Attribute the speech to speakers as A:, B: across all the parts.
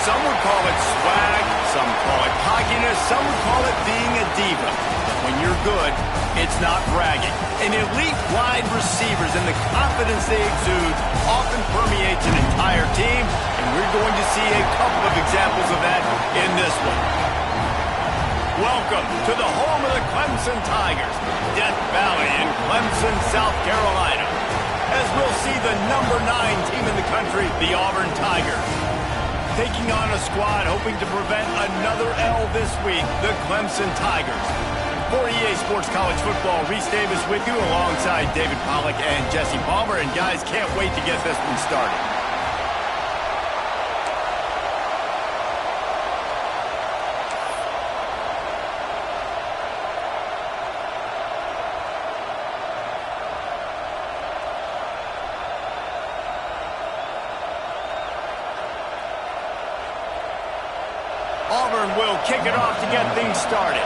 A: Some would call it swag, some call it cockiness, some would call it being a diva. When you're good, it's not bragging. An elite wide receivers and the confidence they exude often permeates an entire team, and we're going to see a couple of examples of that in this one. Welcome to the home of the Clemson Tigers, Death Valley in Clemson, South Carolina, as we'll see the number 9 team in the country, the Auburn Tigers, taking on a squad hoping to prevent another L this week, the Clemson Tigers. For EA Sports College Football, Reese Davis with you alongside David Pollack and Jesse Palmer. And guys, can't wait to get this one started. Auburn will kick it off to get things started.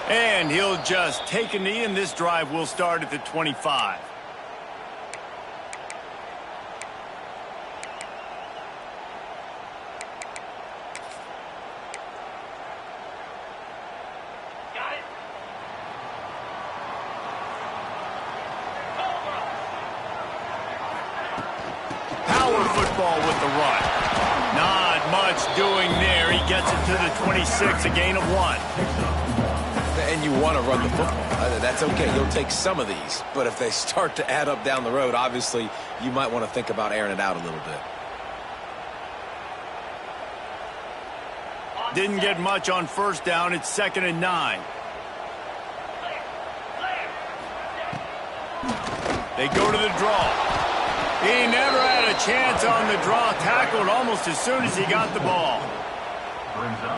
A: And he'll just take a knee, and this drive will start at the 25. Power football with the run. Not much doing there. He gets it to the 26, a gain of 1.
B: And you want to run the football. That's okay. You'll take some of these. But if they start to add up down the road, obviously, you might want to think about airing it out a little bit.
A: Didn't get much on first down. It's 2nd and 9. They go to the draw. He never had a chance on the draw. Tackled almost as soon as he got the ball.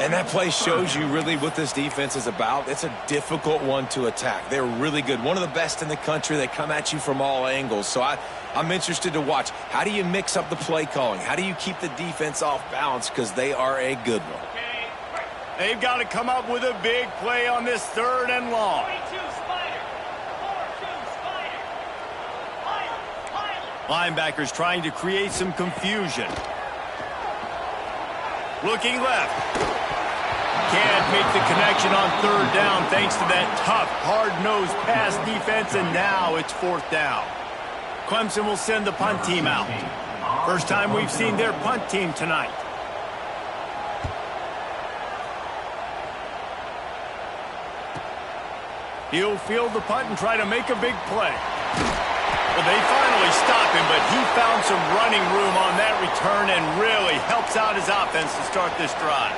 B: And that play shows you really what this defense is about. It's a difficult one to attack. They're really good. One of the best in the country. They come at you from all angles. So I'm interested to watch. How do you mix up the play calling? How do you keep the defense off balance? Because they are a good one.
A: They've got to come up with a big play on this 3rd and long. Linebackers trying to create some confusion. Looking left. Can't make the connection on 3rd down thanks to that tough, hard-nosed pass defense, and now it's 4th down. Clemson will send the punt team out. First time we've seen their punt team tonight. He'll field the punt and try to make a big play. Well, they finally stop him, but he found some running room on that return and really helps out his offense to start this drive.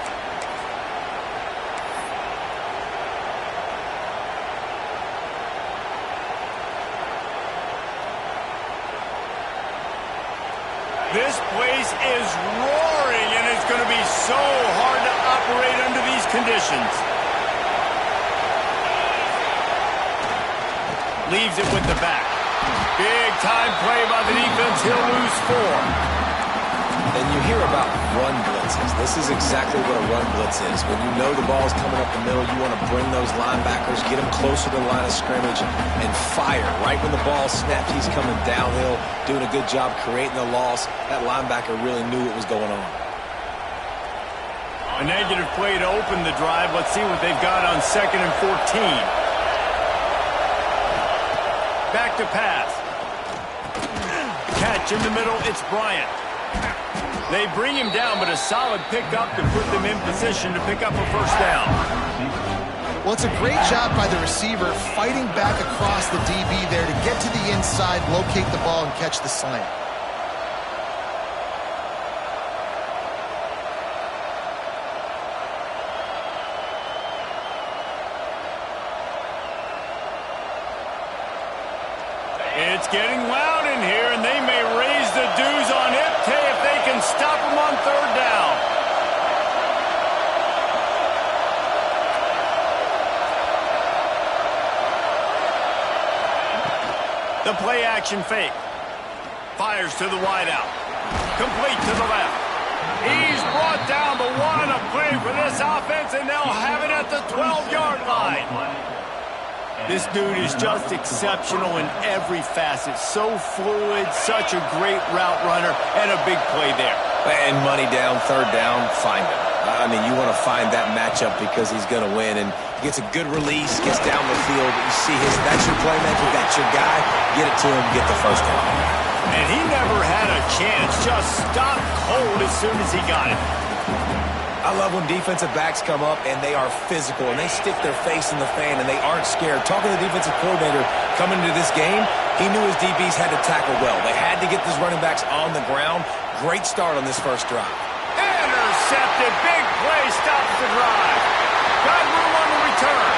A: This place is roaring, and it's going to be so hard to operate under these conditions. Leaves it with the back. Big-time play by the defense. He'll lose 4.
B: And you hear about run blitzes. This is exactly what a run blitz is. When you know the ball's coming up the middle, you want to bring those linebackers, get them closer to the line of scrimmage, and fire. Right when the ball snaps, he's coming downhill, doing a good job creating the loss. That linebacker really knew what was going on.
A: A negative play to open the drive. Let's see what they've got on 2nd and 14. Back to pass. Catch in the middle, it's Bryant. They bring him down, but a solid pickup to put them in position to pick up a 1st down.
C: Well, it's a great job by the receiver fighting back across the DB there to get to the inside, locate the ball, and catch the slant.
A: It's getting loud in here, and they may raise the dues on Ipte if they can stop him on 3rd down. The play action fake. Fires to the wideout. Complete to the left. He's brought down, but what a play for this offense, and they'll have it at the 12-yard line. This dude is just exceptional in every facet. So fluid, such a great route runner, and a big play there.
B: And money down, third down, find him. I mean, you want to find that matchup because he's going to win. And he gets a good release, gets down the field. You see that's your playmaker, that's your guy. Get it to him, get the first down.
A: And he never had a chance. Just stopped cold as soon as he got it.
B: I love when defensive backs come up and they are physical and they stick their face in the fan and they aren't scared. Talking to the defensive coordinator coming into this game, he knew his DBs had to tackle well. They had to get these running backs on the ground. Great start on this first drive.
A: Intercepted. Big play stops the drive. Got room on the return.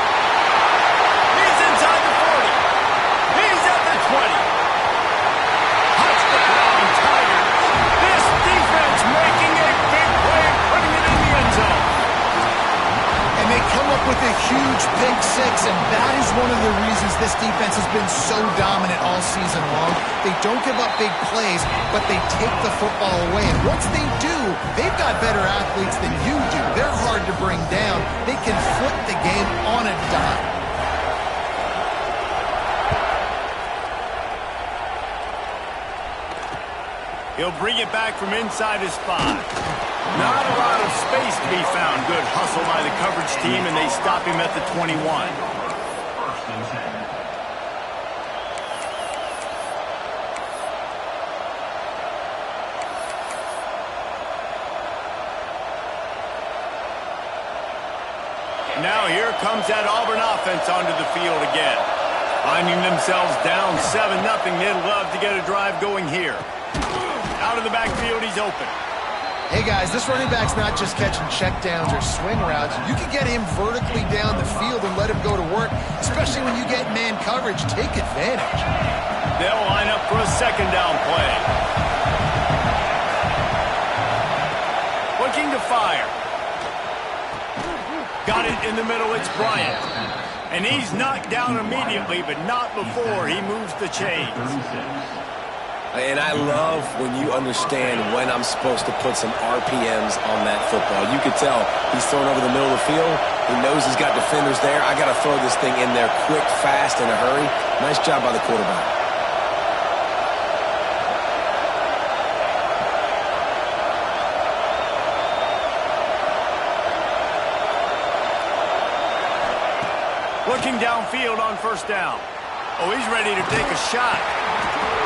A: He's inside the 40. He's at the 20. Touchdown, Tigers. This defense making a big play and putting it in the end zone.
C: And they come up with a huge pick six, and that is one of the reasons this defense has been so dominant all season long. They don't give up big plays, but they take the football away. And once they do, they've got better athletes than you do. They're hard to bring down. They can flip the game on a dime.
A: He'll bring it back from inside his 5. Not a lot of space to be found. Good hustle by the coverage team, and they stop him at the 21. Now here comes that Auburn offense onto the field again. Finding themselves down 7-0, they'd love to get a drive going here. Out of the backfield, he's open.
C: Hey, guys, this running back's not just catching checkdowns or swing routes. You can get him vertically down the field and let him go to work, especially when you get man coverage. Take advantage.
A: They'll line up for a second down play. Looking to fire. Got it in the middle. It's Bryant. And he's knocked down immediately, but not before he moves the chains.
B: And I love when you understand when I'm supposed to put some RPMs on that football. You could tell he's thrown over the middle of the field. He knows he's got defenders there. I got to throw this thing in there quick, fast, in a hurry. Nice job by the quarterback.
A: Looking downfield on first down. Oh, he's ready to take a shot.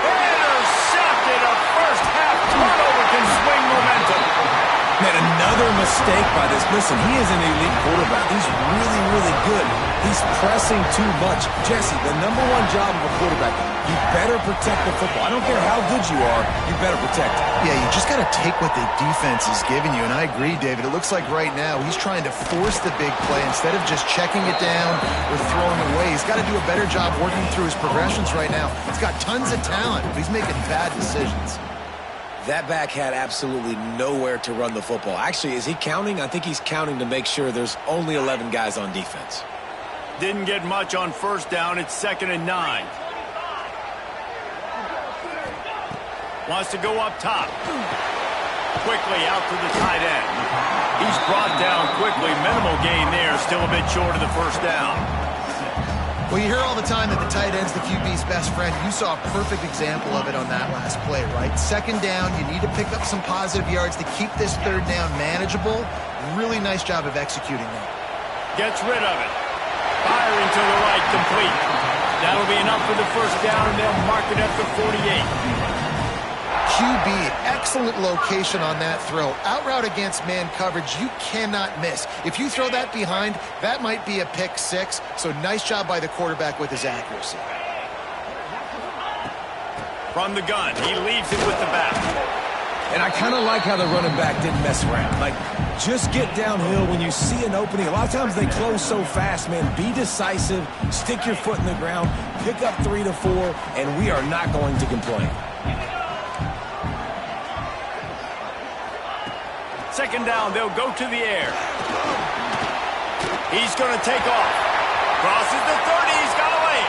A: Intercepted. A first-half turnover can swing momentum.
B: Man, another mistake by this. Listen, he is an elite quarterback. He's really, really good. He's pressing too much. Jesse, the number one job of a quarterback, you better protect the football. I don't care how good you are, you better protect it.
C: Yeah, you just got to take what the defense is giving you, and I agree, David. It looks like right now he's trying to force the big play instead of just checking it down or throwing it away. He's got to do a better job working through his progressions right now. He's got tons of talent, but he's making bad decisions.
B: That back had absolutely nowhere to run the football. Actually, is he counting? I think he's counting to make sure there's only 11 guys on defense.
A: Didn't get much on first down. It's 2nd and 9. Wants to go up top. Quickly out to the tight end. He's brought down quickly. Minimal gain there. Still a bit short of the first down.
C: Well, you hear all the time that the tight end's the QB's best friend. You saw a perfect example of it on that last play, right? Second down, you need to pick up some positive yards to keep this third down manageable. Really nice job of executing that.
A: Gets rid of it. Firing to the right, complete. That'll be enough for the first down, and they'll mark it at the 48.
C: QB, excellent location on that throw. Out route against man coverage, you cannot miss. If you throw that behind, that might be a pick six. So nice job by the quarterback with his accuracy.
A: From the gun, he leaves it with the back.
B: And I kind of like how the running back didn't mess around. Like, just get downhill when you see an opening. A lot of times they close so fast, man. Be decisive, stick your foot in the ground, pick up 3 to 4, and we are not going to complain.
A: Second down, they'll go to the air. He's going to take off. Crosses the 30, he's got away.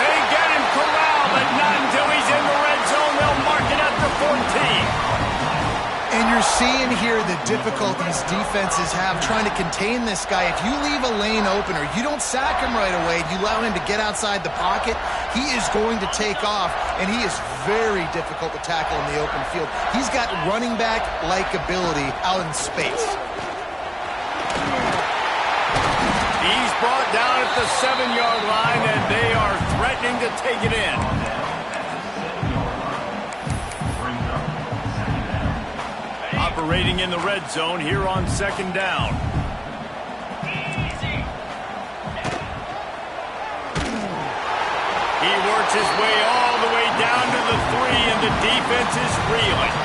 A: They get him corralled, but not until he's in the red zone. They'll mark it at the 14.
C: And you're seeing here the difficulties defenses have trying to contain this guy. If you leave a lane open or you don't sack him right away, you allow him to get outside the pocket, he is going to take off, and he is very difficult to tackle in the open field. He's got running back-like ability out in space.
A: He's brought down at the 7-yard line, and they are threatening to take it in. Operating in the red zone here on 2nd down. He works his way all the way down to the 3, and the defense is reeling.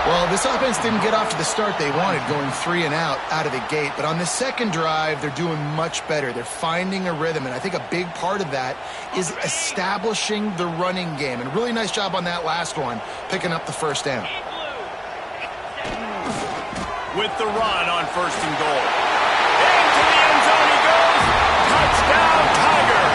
C: Well, this offense didn't get off to the start they wanted, going 3 and out of the gate. But on the second drive, they're doing much better. They're finding a rhythm, and I think a big part of that is establishing the running game. And a really nice job on that last one, picking up the first down.
A: With the run on 1st and goal. Into the end zone he goes. Touchdown, Tiger.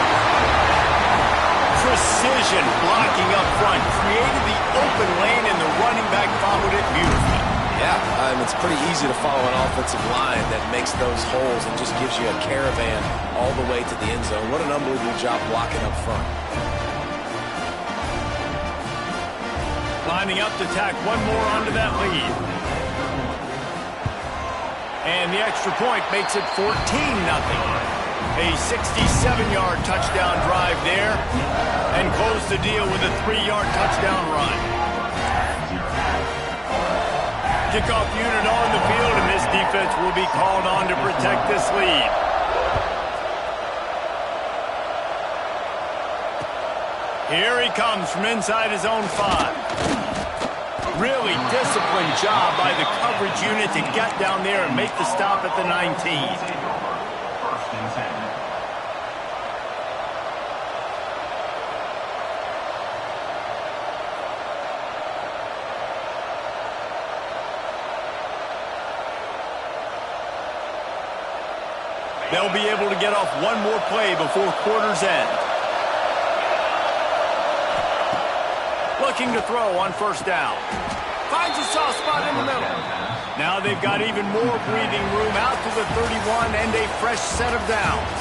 A: Precision blocking up front. Created the open lane, and the running back followed it beautifully.
B: Yeah, it's pretty easy to follow an offensive line that makes those holes and just gives you a caravan all the way to the end zone. What an unbelievable job blocking up front.
A: Lining up to tack one more onto that lead. And the extra point makes it 14-0. A 67-yard touchdown drive there, and close the deal with a 3-yard touchdown run. Kickoff unit on the field, and this defense will be called on to protect this lead. Here he comes from inside his own 5. Really disciplined job by the coverage unit to get down there and make the stop at the 19. They'll be able to get off one more play before quarter's end. Looking to throw on 1st down. Finds a soft spot in the middle. Now they've got even more breathing room out to the 31 and a fresh set of downs.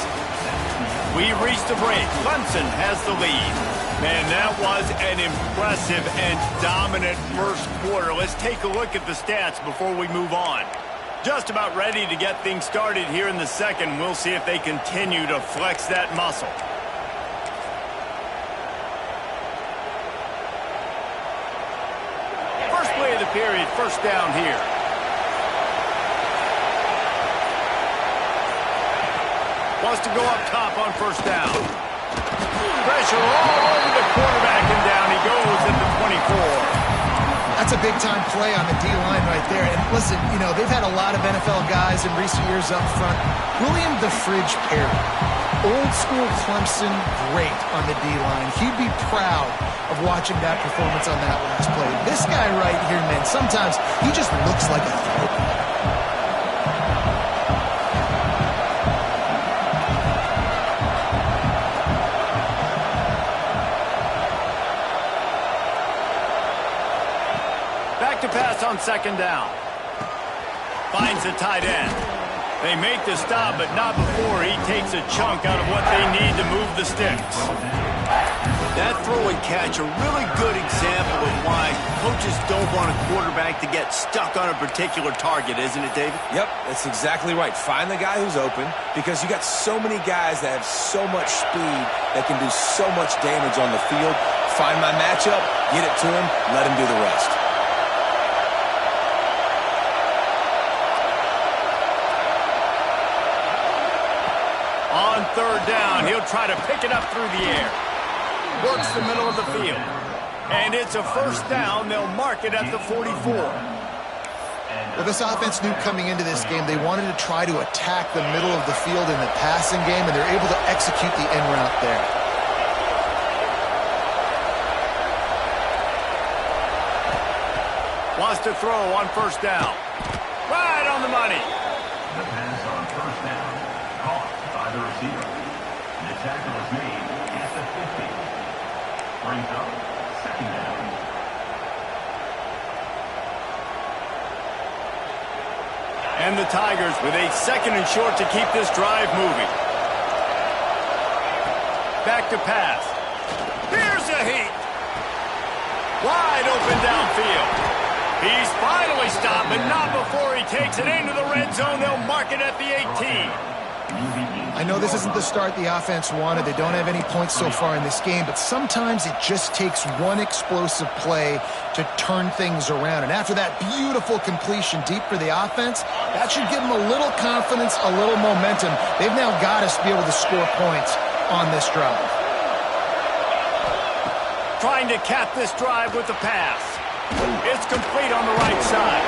A: We reached the break. Clemson has the lead. Man, that was an impressive and dominant first quarter. Let's take a look at the stats before we move on. Just about ready to get things started here in the second. We'll see if they continue to flex that muscle. First play of the period, 1st down here. Wants to go up top on 1st down. Pressure all over the quarterback, and down he goes at the 24.
C: That's a big-time play on the D-line right there. And listen, you know, they've had a lot of NFL guys in recent years up front. William the Fridge Perry, old-school Clemson great on the D-line. He'd be proud of watching that performance on that last play. This guy right here, man, sometimes he just looks like a throwback.
A: To pass on 2nd down. Finds the tight end. They make the stop, but not before he takes a chunk out of what they need to move the sticks. That throw and catch, a really good example of why coaches don't want a quarterback to get stuck on a particular target, isn't it, David?
B: Yep, that's exactly right. Find the guy who's open, because you got so many guys that have so much speed that can do so much damage on the field. Find my matchup, get it to him, let him do the rest.
A: On 3rd down, he'll try to pick it up through the air. Works the middle of the field. And it's a 1st down. They'll mark it at the 44.
C: Well, this offense knew coming into this game they wanted to try to attack the middle of the field in the passing game, and they're able to execute the end route there.
A: Wants to throw on 1st down. Right on the money.
D: The pass on 1st down. Caught by the receiver. The tackle is made at the 50. Brings up 2nd down.
A: And the Tigers with a 2nd and short to keep this drive moving. Back to pass. Here's a heat. Wide open downfield. He's finally stopped, but not before he takes it into the red zone. They'll mark it at the 18.
C: I know this isn't the start the offense wanted. They don't have any points so far in this game, but sometimes it just takes one explosive play to turn things around. And after that beautiful completion deep for the offense, that should give them a little confidence, a little momentum. They've now got us to be able to score points on this drive.
A: Trying to cap this drive with the pass. It's complete on the right side.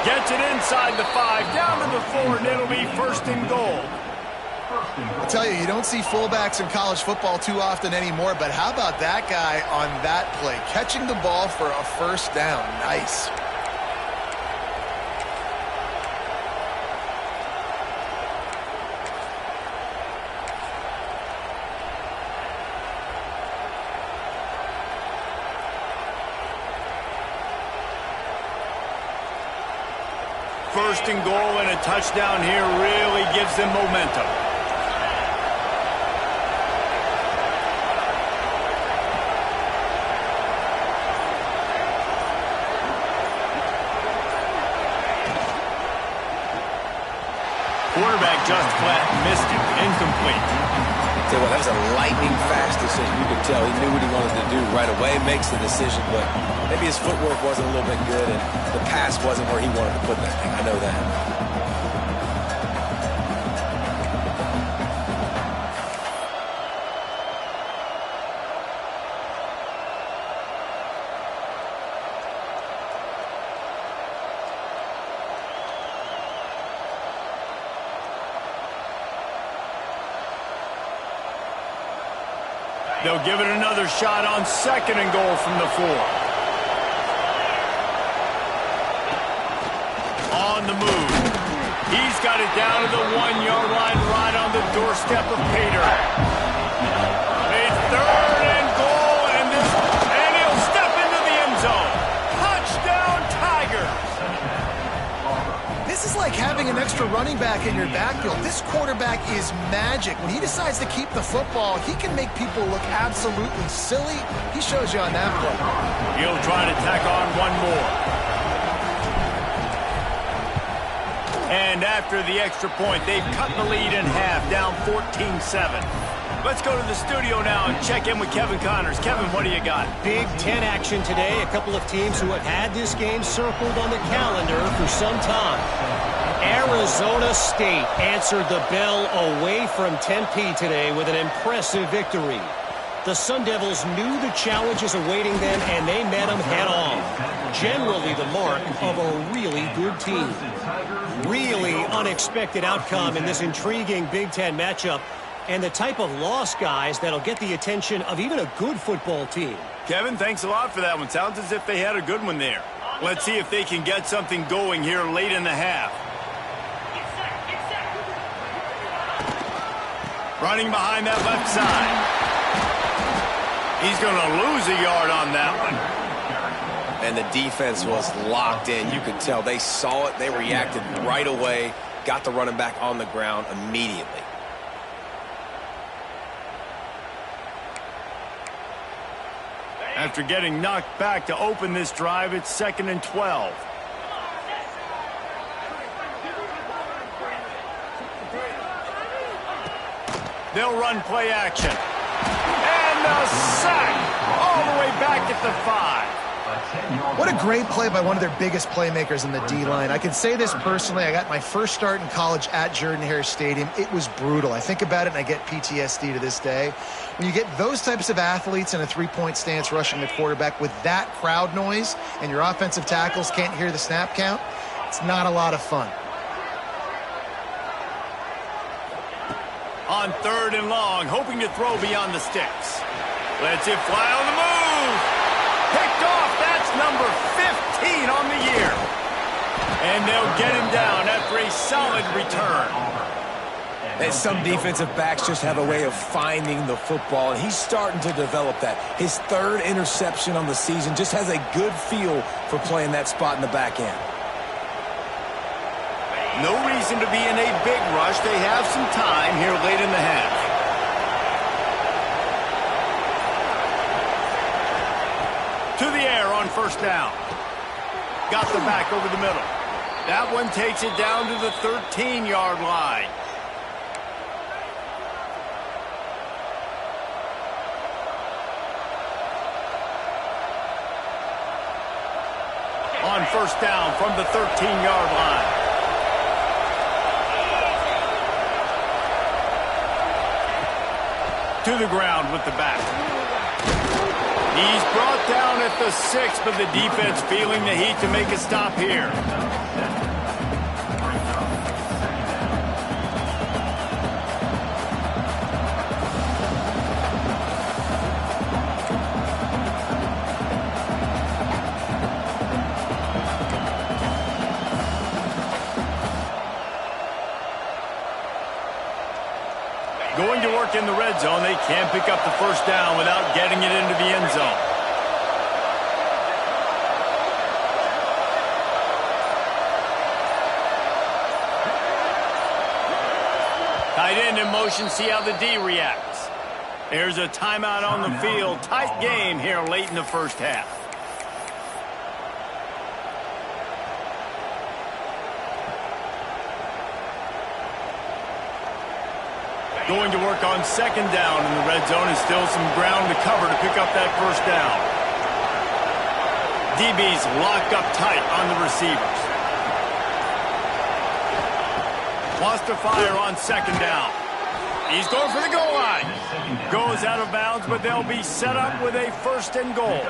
A: Gets it inside the 5, down to the 4, and it'll be 1st and goal.
C: I tell you, you don't see fullbacks in college football too often anymore, but how about that guy on that play? Catching the ball for a 1st down. Nice.
A: First and goal and a touchdown here really gives them momentum. Quarterback just flat missed it. Incomplete.
B: Tell you what, that was a lightning fast decision. You could tell he knew what he wanted to do right away, makes the decision, but maybe his footwork wasn't a little bit good and the pass wasn't where he wanted to put that thing. I know that.
A: They'll give it another shot on 2nd and goal from the 4. On the move. He's got it down to the 1-yard line right on the doorstep of Pater. It's 3rd and goal, and he'll step into the end zone. Touchdown, Tigers!
C: This is like having an extra running back in your backfield. This quarterback is magic. When he decides to keep the football, he can make people look absolutely silly. He shows you on that play.
A: He'll try to tack on one more. And after the extra point, they've cut the lead in half, down 14-7. Let's go to the studio now and check in with Kevin Connors. Kevin, what do you got?
E: Big Ten action today. A couple of teams who have had this game circled on the calendar for some time. Arizona State answered the bell away from Tempe today with an impressive victory. The Sun Devils knew the challenges awaiting them, and they met them head-on. Generally the mark of a really good team. Really unexpected outcome in this intriguing Big Ten matchup, and the type of loss, guys, that'll get the attention of even a good football team.
A: Kevin, thanks a lot for that one. Sounds as if they had a good one there. Let's see if they can get something going here late in the half. Running behind that left side. He's going to lose a yard on that one.
B: And the defense was locked in. You could tell they saw it. They reacted right away. Got the running back on the ground immediately.
A: After getting knocked back to open this drive, it's 2nd and 12. They'll run play action. And a sack all the way back at the 5.
C: What a great play by one of their biggest playmakers in the D-line. I can say this personally. I got my first start in college at Jordan-Hare Stadium. It was brutal. I think about it and I get PTSD to this day. When you get those types of athletes in a three-point stance rushing the quarterback with that crowd noise and your offensive tackles can't hear the snap count, it's not a lot of fun.
A: On 3rd and long, hoping to throw beyond the sticks. Lets it fly on the move. Picked off. That's number 15 on the year. And they'll get him down after a solid return.
B: And some defensive backs just have a way of finding the football, and he's starting to develop that. His 3rd interception on the season, just has a good feel for playing that spot in the back end.
A: No reason to be in a big rush. They have some time here late in the half. To the air on first down. Got the back over the middle. That one takes it down to the 13-yard line. On first down from the 13-yard line. To the ground with the back. He's brought down at the 6, but the defense feeling the heat to make a stop here. Going to work in the red zone. They can't pick up the first down without getting it into the end zone. Tight end in motion, see how the D reacts. There's a timeout on the field. Tight game here late in the first half. Going to work on second down in the red zone. Is still some ground to cover to pick up that first down. DB's locked up tight on the receivers. Wants to fire on second down. He's going for the goal line. Goes out of bounds, but they'll be set up with a first and goal.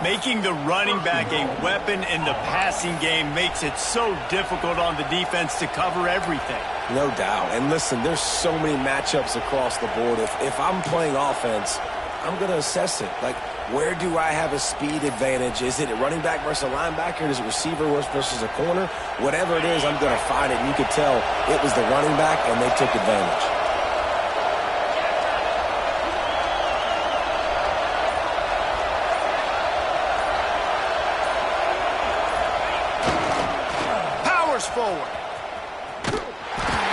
A: Making the running back a weapon in the passing game makes it so difficult on the defense to cover everything.
B: No doubt. And listen, there's so many matchups across the board. If I'm playing offense, I'm going to assess it. Like, where do I have a speed advantage? Is it a running back versus a linebacker? Is it receiver versus a corner? Whatever it is, I'm going to find it. And you could tell it was the running back, and they took advantage.
A: Powers forward.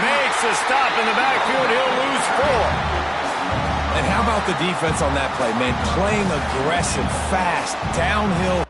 A: Makes a stop in the backfield. He'll lose 4.
B: And how about the defense on that play, man? Playing aggressive, fast, downhill.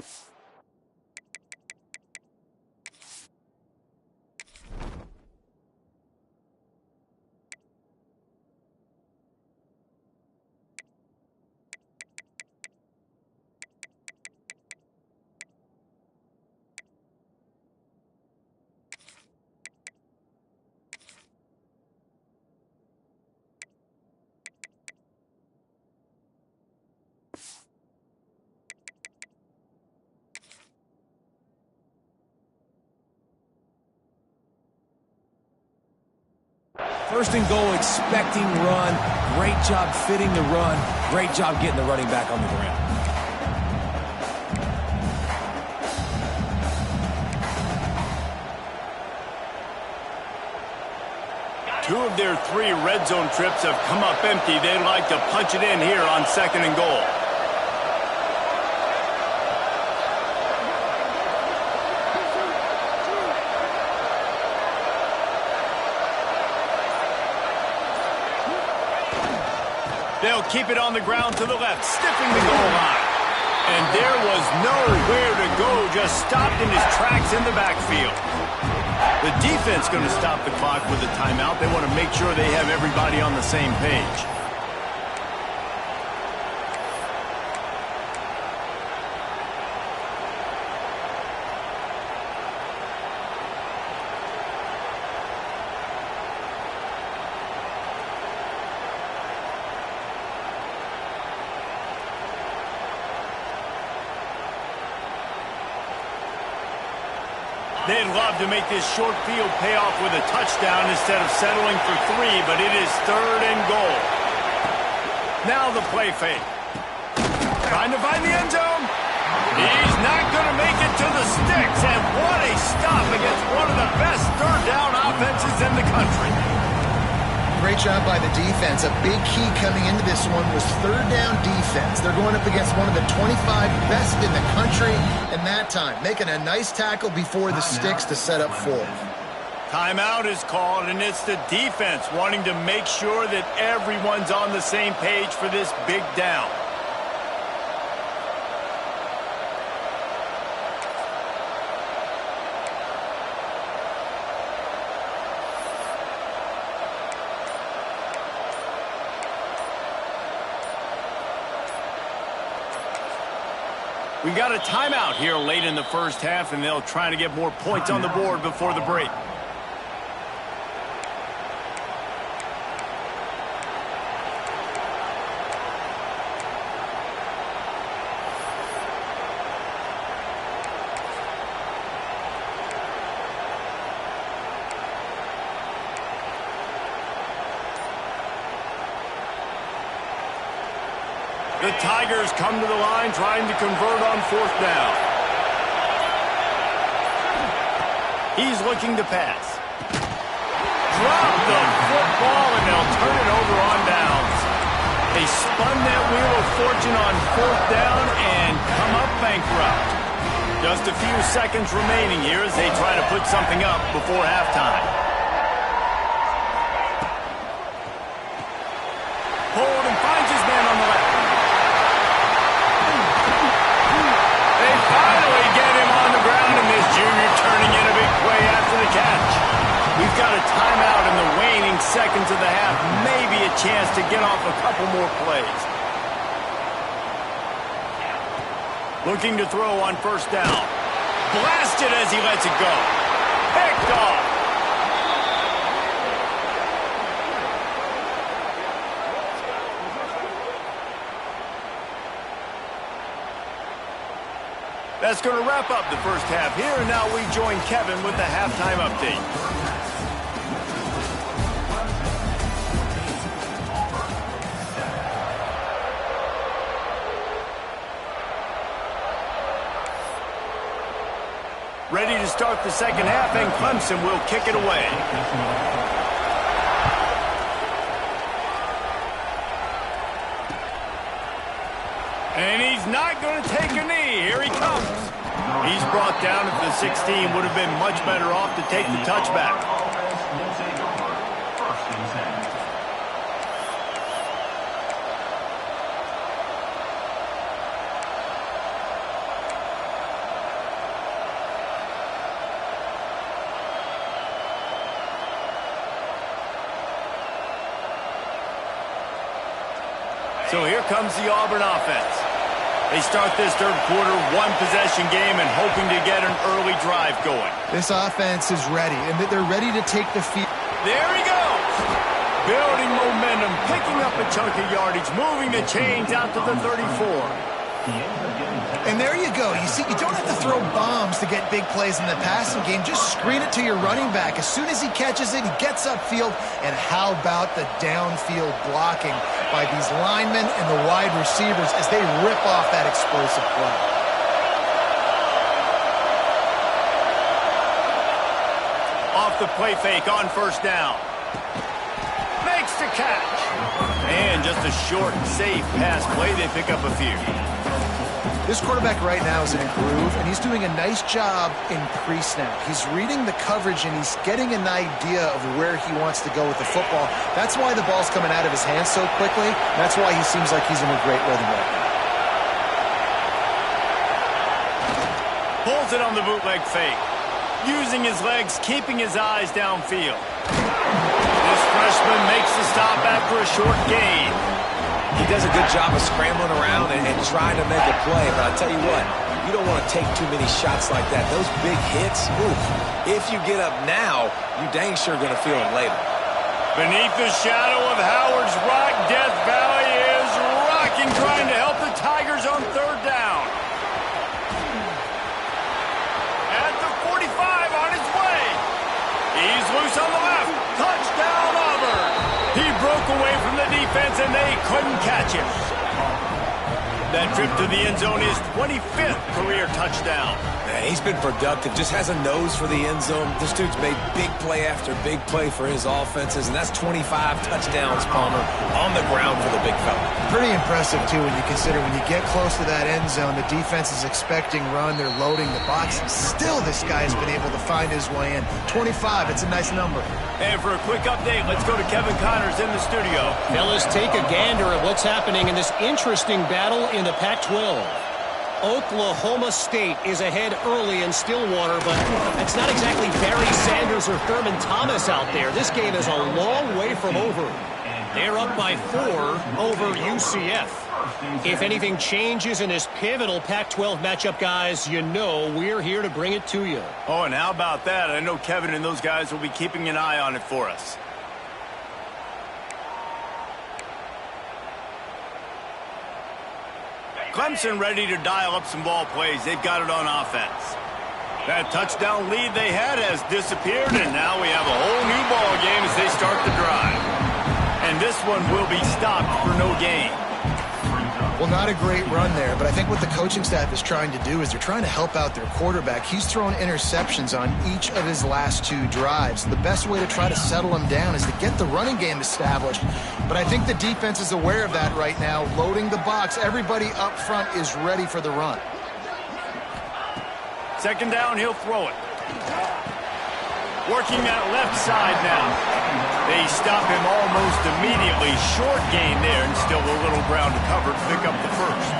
B: First and goal, expecting run. Great job fitting the run. Great job getting the running back on the ground.
A: Two of their 3 red zone trips have come up empty. They'd like to punch it in here on second and goal. They'll keep it on the ground to the left, stiffing the goal line. And there was nowhere to go, just stopped in his tracks in the backfield. The defense going to stop the clock with a timeout. They want to make sure they have everybody on the same page. They'd love to make this short field pay off with a touchdown instead of settling for 3, but it is third and goal. Now the play fake. Trying to find the end zone. He's not going to make it to the sticks, and what a stop against one of the best third down offenses in the country.
C: Great job by the defense. A big key coming into this one was third down defense. They're going up against one of the 25 best in the country, and that time making a nice tackle before the sticks to set up 4.
A: Timeout is called, and it's the defense wanting to make sure that everyone's on the same page for this big down. We got a timeout here late in the first half, and they'll try to get more points on the board before the break. The Tigers come to the line trying to convert on fourth down. He's looking to pass. Drop the football, and they'll turn it over on downs. They spun that wheel of fortune on fourth down and come up bankrupt. Just a few seconds remaining here as they try to put something up before halftime. Hold and finds his man on the left. Finally get him on the ground, and this junior turning in a big play after the catch. We've got a timeout in the waning seconds of the half. Maybe a chance to get off a couple more plays. Looking to throw on first down. Blasted as he lets it go. Picked off. That's going to wrap up the first half here, and now we join Kevin with the halftime update. Ready to start the second half, and Clemson will kick it away. And he's not going to take a knee. Here he comes. He's brought down at the 16. Would have been much better off to take the touchback. So here comes the Auburn offense. They start this third quarter one-possession game and hoping to get an early drive going.
C: This offense is ready, and they're ready to take the field.
A: There he goes. Building momentum, picking up a chunk of yardage, moving the chains out to the 34.
C: And there you go. You see, you don't have to throw bombs to get big plays in the passing game. Just screen it to your running back. As soon as he catches it, he gets upfield. And how about the downfield blocking by these linemen and the wide receivers as they rip off that explosive play.
A: Off the play fake on first down. Makes the catch. And just a short, safe pass play. They pick up a few.
C: This quarterback right now is in a groove, and he's doing a nice job in pre-snap. He's reading the coverage, and he's getting an idea of where he wants to go with the football. That's why the ball's coming out of his hands so quickly. That's why he seems like he's in a great rhythm right now.
A: Pulls it on the bootleg fake. Using his legs, keeping his eyes downfield. This freshman makes the stop after a short gain.
B: He does a good job of scrambling around and trying to make a play, but I tell you what, you don't want to take too many shots like that. Those big hits, oof, if you get up now, you dang sure going to feel them later.
A: Beneath the shadow of Howard's Rock, Death Valley is rocking, trying to help the Tigers on third down. At the 45 on his way. He's loose on the left. Touchdown, Auburn. He broke away from the defense, and they couldn't catch him. That trip to the end zone is 25th career touchdown.
B: Man, he's been productive, just has a nose for the end zone. This dude's made big play after big play for his offenses, and that's 25 touchdowns, Palmer, on the ground for the big fella.
C: Pretty impressive, too, when you consider when you get close to that end zone, the defense is expecting run, they're loading the box. Still, this guy has been able to find his way in. 25, it's a nice number.
A: And for a quick update, let's go to Kevin Connors in the studio.
E: Fellas, take a gander at what's happening in this interesting battle in the Pac-12. Oklahoma State is ahead early in Stillwater, but that's not exactly Barry Sanders or Thurman Thomas out there. This game is a long way from over. They're up by 4 over UCF. If anything changes in this pivotal Pac-12 matchup, guys, you know we're here to bring it to you.
A: Oh, and how about that? I know Kevin and those guys will be keeping an eye on it for us. Clemson ready to dial up some ball plays. They've got it on offense. That touchdown lead they had has disappeared, and now we have a whole new ball game as they start the drive. And this one will be stopped for no gain.
C: Well, not a great run there, but I think what the coaching staff is trying to do is they're trying to help out their quarterback. He's thrown interceptions on each of his last 2 drives. The best way to try to settle him down is to get the running game established. But I think the defense is aware of that right now, loading the box. Everybody up front is ready for the run.
A: Second down, he'll throw it. Working that left side now. They stop him almost immediately. Short gain there, and still a little ground to cover to pick up the first.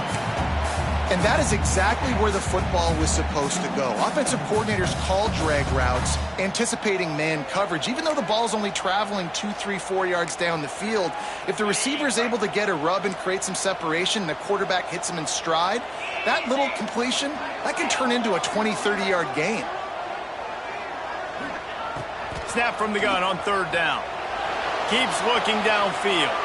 C: And that is exactly where the football was supposed to go. Offensive coordinators call drag routes, anticipating man coverage. Even though the ball's only traveling 2, 3, 4 yards down the field, if the receiver is able to get a rub and create some separation and the quarterback hits him in stride, that little completion, that can turn into a 20, 30-yard gain.
A: Snap from the gun on third down. Keeps looking downfield.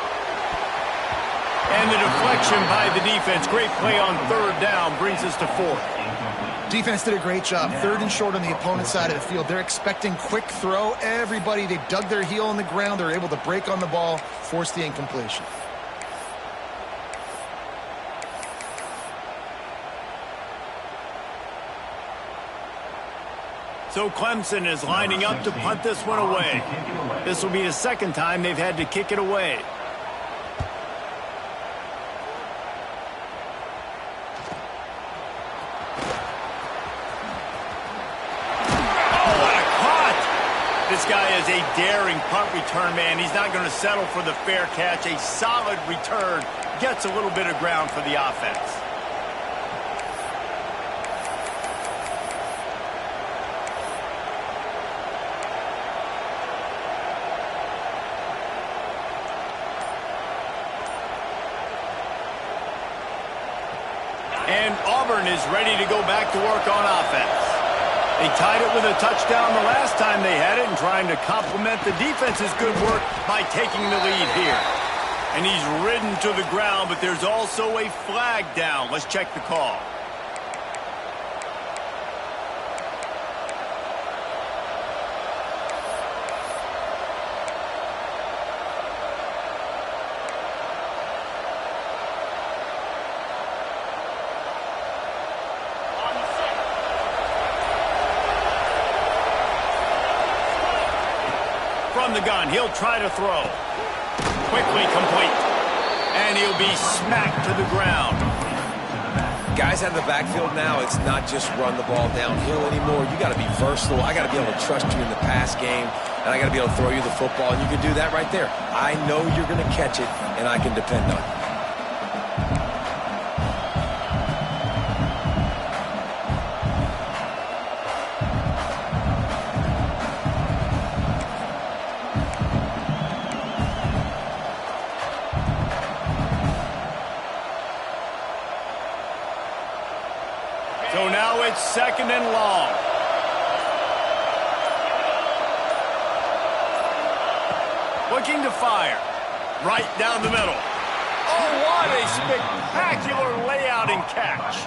A: And the deflection by the defense. Great play on third down brings us to 4th.
C: Defense did a great job. 3rd and short on the opponent's side of the field. They're expecting quick throw. Everybody, they dug their heel in the ground. They're able to break on the ball, force the incompletion.
A: So Clemson is lining up to punt this one away. This will be the second time they've had to kick it away. Oh, what a caught! This guy is a daring punt return man. He's not going to settle for the fair catch. A solid return. Gets a little bit of ground for the offense. And Auburn is ready to go back to work on offense. They tied it with a touchdown the last time they had it and trying to complement the defense's good work by taking the lead here. And he's ridden to the ground, but there's also a flag down. Let's check the call. From the gun, he'll try to throw. Quickly complete. And he'll be smacked to the ground.
B: Guys out of the backfield now, it's not just run the ball downhill anymore. You got to be versatile. I got to be able to trust you in the pass game, and I got to be able to throw you the football, and you can do that right there. I know you're going to catch it, and I can depend on it.
A: So now it's 2nd and long. Looking to fire. Right down the middle. Oh, what a spectacular layout and catch.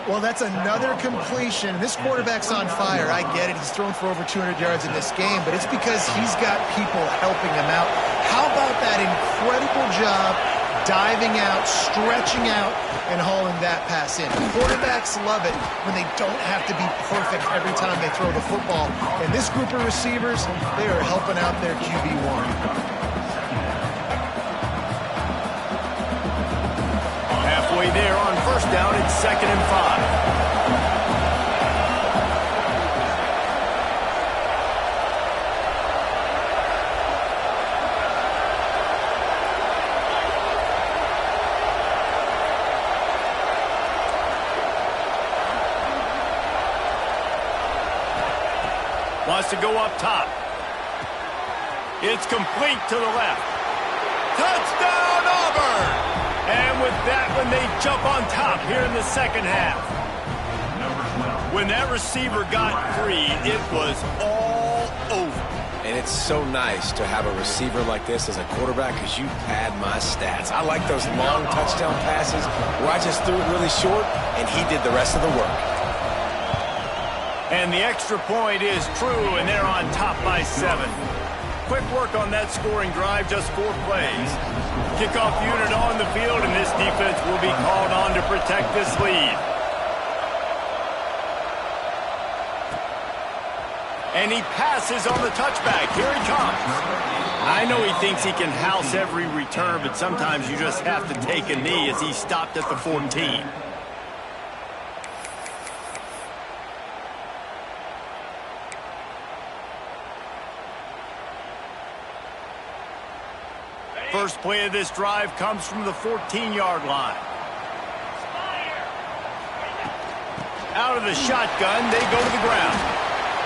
C: Well, that's another completion. This quarterback's on fire. I get it. He's thrown for over 200 yards in this game, but it's because he's got people helping him out. How about that incredible job diving out, stretching out, and hauling that pass in. Quarterbacks love it when they don't have to be perfect every time they throw the football. And this group of receivers, they are helping out their QB1.
A: Halfway there on first down, it's 2nd and 5. Wants to go up top. It's complete to the left. Touchdown, Auburn! And with that one, they jump on top here in the second half. When that receiver got free, it was all over.
B: And it's so nice to have a receiver like this as a quarterback because you pad my stats. I like those long touchdown passes where I just threw it really short and he did the rest of the work.
A: And the extra point is true, and they're on top by 7. Quick work on that scoring drive, just 4 plays. Kickoff unit on the field, and this defense will be called on to protect this lead. And he passes on the touchback. Here he comes. I know he thinks he can house every return, but sometimes you just have to take a knee as he stopped at the 14. First play of this drive comes from the 14-yard line. Out of the shotgun, they go to the ground.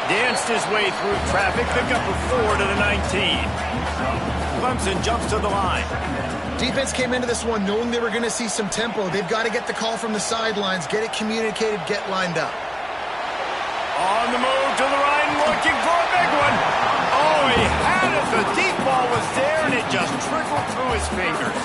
A: Danced his way through traffic, pick up a 4 to the 19. Clemson jumps to the line.
C: Defense came into this one knowing they were going to see some tempo. They've got to get the call from the sidelines, get it communicated, get lined up.
A: On the move to the right, looking for a big one. Oh, he had it. The deep ball was there, and it just trickled through his fingers.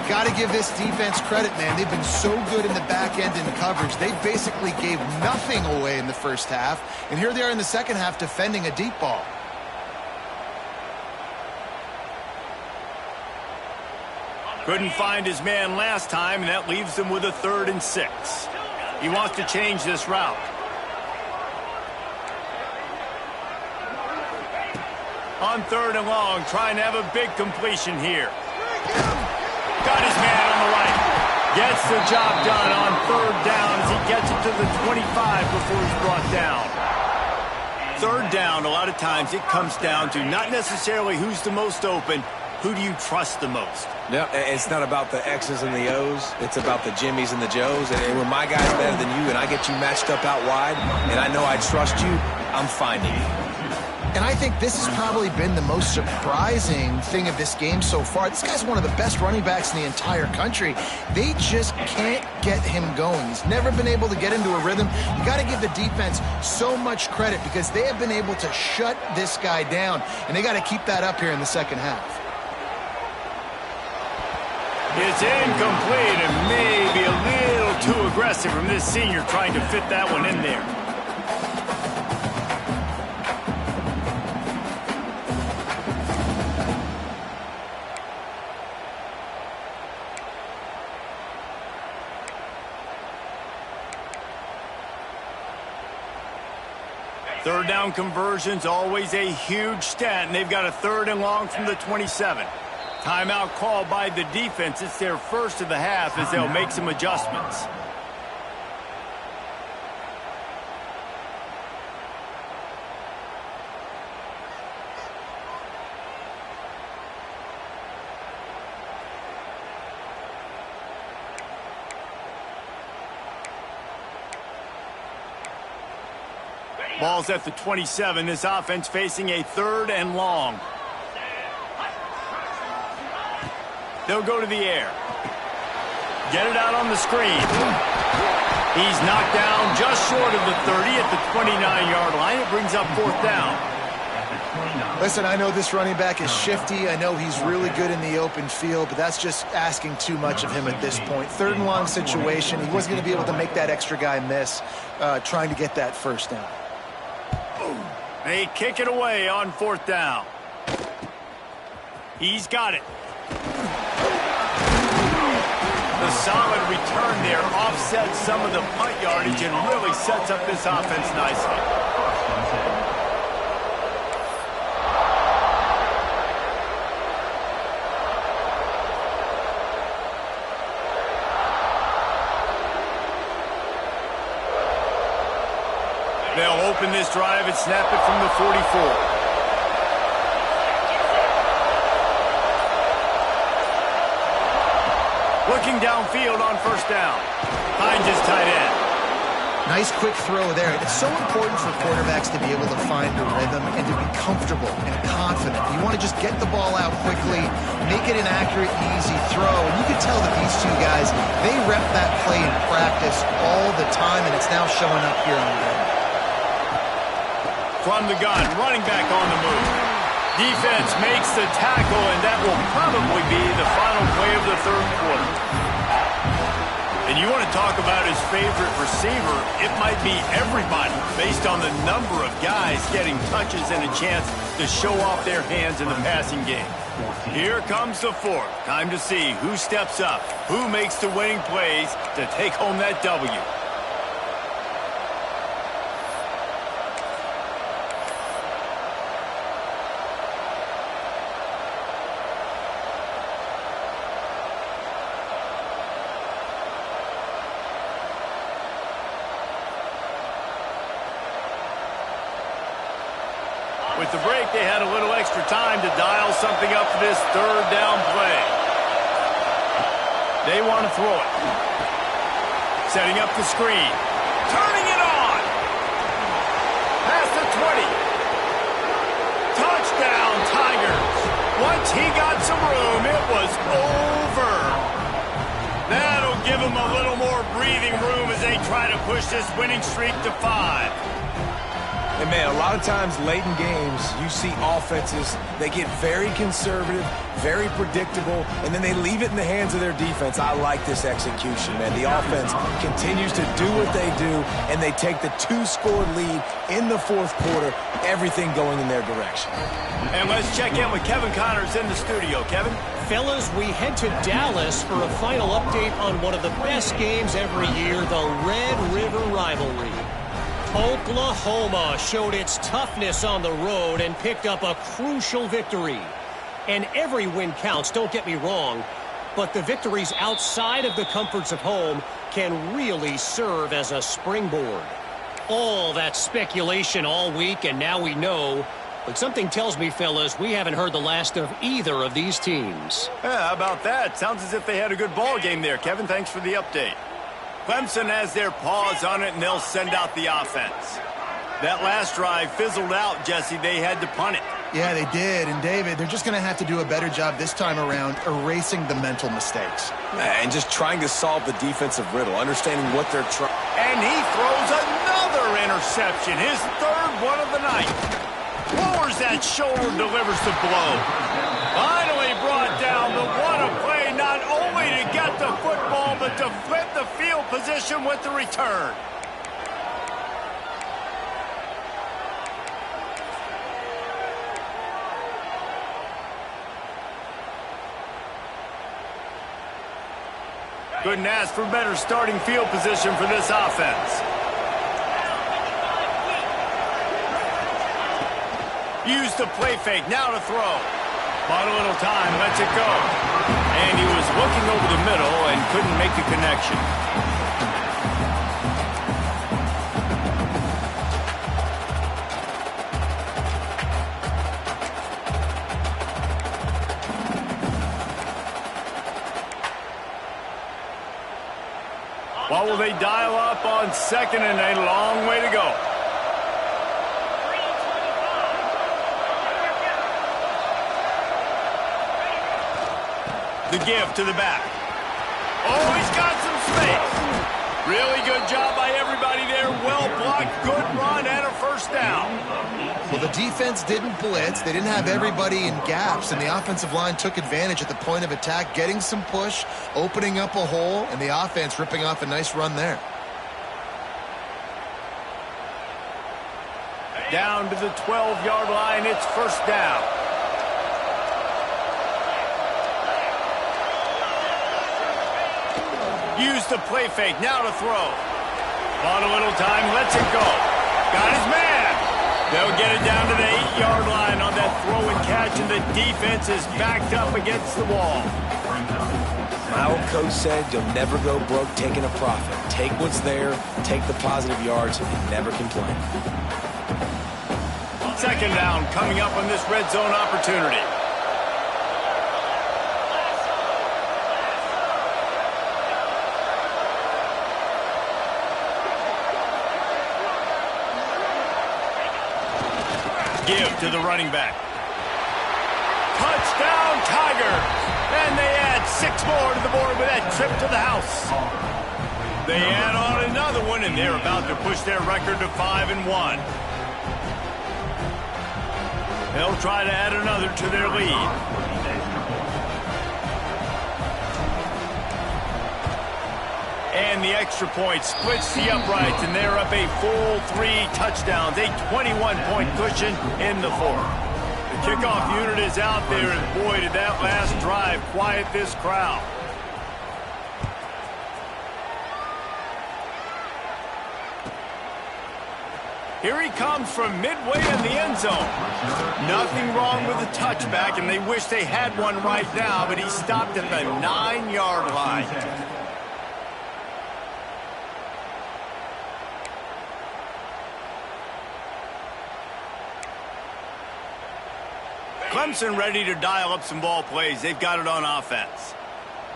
C: Got to give this defense credit, man. They've been so good in the back end in coverage. They basically gave nothing away in the first half, and here they are in the second half defending a deep ball.
A: Couldn't find his man last time, and that leaves them with a 3rd and 6. He wants to change this route. On 3rd and long, trying to have a big completion here. Got his man on the right. Gets the job done on 3rd down as he gets it to the 25 before he's brought down. 3rd down, a lot of times it comes down to not necessarily who's the most open, who do you trust the most?
B: No, it's not about the X's and the O's. It's about the Jimmies and the Joes. And when my guy's better than you and I get you matched up out wide and I know I trust you, I'm finding you.
C: And I think this has probably been the most surprising thing of this game so far. This guy's one of the best running backs in the entire country. They just can't get him going. He's never been able to get into a rhythm. You got to give the defense so much credit because they have been able to shut this guy down, and they got to keep that up here in the second half.
A: It's incomplete and maybe a little too aggressive from this senior trying to fit that one in there. Third down conversions, always a huge stat, and they've got a 3rd and long from the 27. Timeout called by the defense. It's their first of the half as they'll make some adjustments. Ball's at the 27. This offense facing a 3rd and long. They'll go to the air. Get it out on the screen. He's knocked down just short of the 30 at the 29-yard line. It brings up 4th down.
C: Listen, I know this running back is shifty. I know he's really good in the open field, but that's just asking too much of him at this point. 3rd and long situation. He wasn't going to be able to make that extra guy miss trying to get that first down.
A: They kick it away on 4th down. He's got it. a solid return there offsets some of the punt yardage and really sets up this offense nicely. They'll open this drive and snap it from the 44. Looking downfield on first down. Finds his tight end.
C: Nice quick throw there. It's so important for quarterbacks to be able to find a rhythm and to be comfortable and confident. You want to just get the ball out quickly, make it an accurate, easy throw. And you can tell that these two guys, they rep that play in practice all the time, and it's now showing up here on the
A: From the gun, running back on the move. Defense makes the tackle, and that will probably be the final play of the third quarter. And you want to talk about his favorite receiver, it might be everybody based on the number of guys getting touches and a chance to show off their hands in the passing game. Here comes the fourth. Time to see who steps up, who makes the winning plays to take home that W. With the break, they had a little extra time to dial something up for this third down play. They want to throw it. Setting up the screen. Turning it on. Past the 20. Touchdown, Tigers. Once he got some room, it was over. That'll give them a little more breathing room as they try to push this winning streak to 5.
B: And, man, a lot of times late in games, you see offenses, they get very conservative, very predictable, and then they leave it in the hands of their defense. I like this execution, man. The offense continues to do what they do, and they take the 2-score lead in the fourth quarter, everything going in their direction.
A: And let's check in with Kevin Connors in the studio. Kevin?
E: Fellas, we head to Dallas for a final update on one of the best games every year, the Red River Rivalry. Oklahoma showed its toughness on the road and picked up a crucial victory. And every win counts, don't get me wrong, but the victories outside of the comforts of home can really serve as a springboard. All that speculation all week, and now we know. But something tells me, fellas, we haven't heard the last of either of these teams.
A: Yeah, how about that? Sounds as if they had a good ball game there, Kevin. Thanks for the update. Clemson has their paws on it, and they'll send out the offense. That last drive fizzled out, Jesse. They had to punt it.
C: Yeah, they did. And, David, they're just going to have to do a better job this time around erasing the mental mistakes.
B: And just trying to solve the defensive riddle, understanding what they're trying.
A: And he throws another interception, his third one of the night. Lowers that shoulder, delivers the blow. Finally brought down, but what a play, not only to get the football, but to flip the field position with the return. Couldn't ask for better starting field position for this offense. Use the play fake, now to throw. Bought a little time, lets it go. And he was looking over the middle and couldn't make the connection. What will they dial up on second and a long way to go? The give to the back. Oh, he's got some space. Really good job by everybody there. Well blocked, good run, and a first down.
C: Well, the defense didn't blitz. They didn't have everybody in gaps, and the offensive line took advantage at the point of attack, getting some push, opening up a hole, and the offense ripping off a nice run there.
A: Down to the 12-yard line, it's first down. Use the play fake, now to throw. On a little time, lets it go. Got his man. They'll get it down to the 8-yard line on that throw and catch, and the defense is backed up against the wall.
B: My old coach said you'll never go broke taking a profit. Take what's there, take the positive yards, and never complain.
A: Second down coming up on this red zone opportunity. Give to the running back. Touchdown, Tigers! And they add 6 more to the board with that trip to the house. They add on another one, and they're about to push their record to 5-1. They'll try to add another to their lead. And the extra point splits the uprights, and they're up a full 3 touchdowns, a 21-point cushion in the fourth. The kickoff unit is out there, and boy, did that last drive quiet this crowd. Here he comes from midway in the end zone. Nothing wrong with the touchback, and they wish they had one right now, but he stopped at the 9-yard line. Clemson ready to dial up some ball plays. They've got it on offense.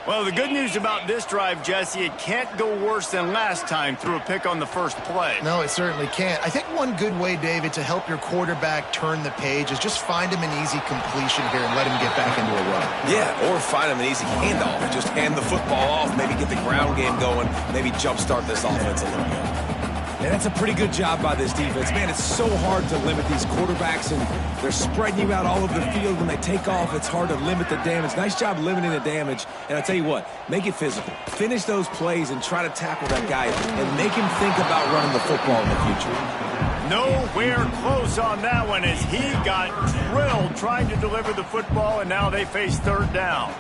A: Well, the good news about this drive, Jesse, it can't go worse than last time through a pick on the first play.
C: No, it certainly can't. I think one good way, David, to help your quarterback turn the page is just find him an easy completion here and let him get back into a run.
B: Yeah, or find him an easy handoff. Just hand the football off, maybe get the ground game going, maybe jumpstart this offense a little bit. And that's a pretty good job by this defense. Man, it's so hard to limit these quarterbacks, and they're spreading you out all over the field. When they take off, it's hard to limit the damage. Nice job limiting the damage. And I tell you what, make it physical. Finish those plays and try to tackle that guy and make him think about running the football in the future.
A: Nowhere close on that one as he got drilled trying to deliver the football, and now they face third down.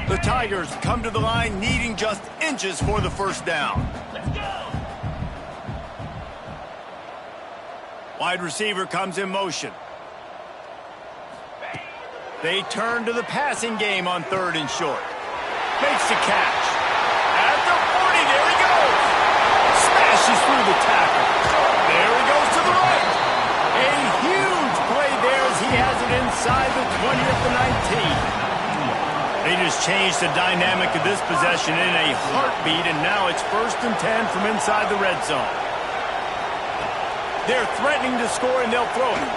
A: The Tigers come to the line needing just inches for the first down. Let's go! Wide receiver comes in motion. They turn to the passing game on 3rd and short. Makes the catch. At the 40, there he goes. Smashes through the tackle. There he goes to the right. A huge play there as he has it inside the 20 at the 19. They just changed the dynamic of this possession in a heartbeat, and now it's 1st and 10 from inside the red zone. They're threatening to score, and they'll throw it.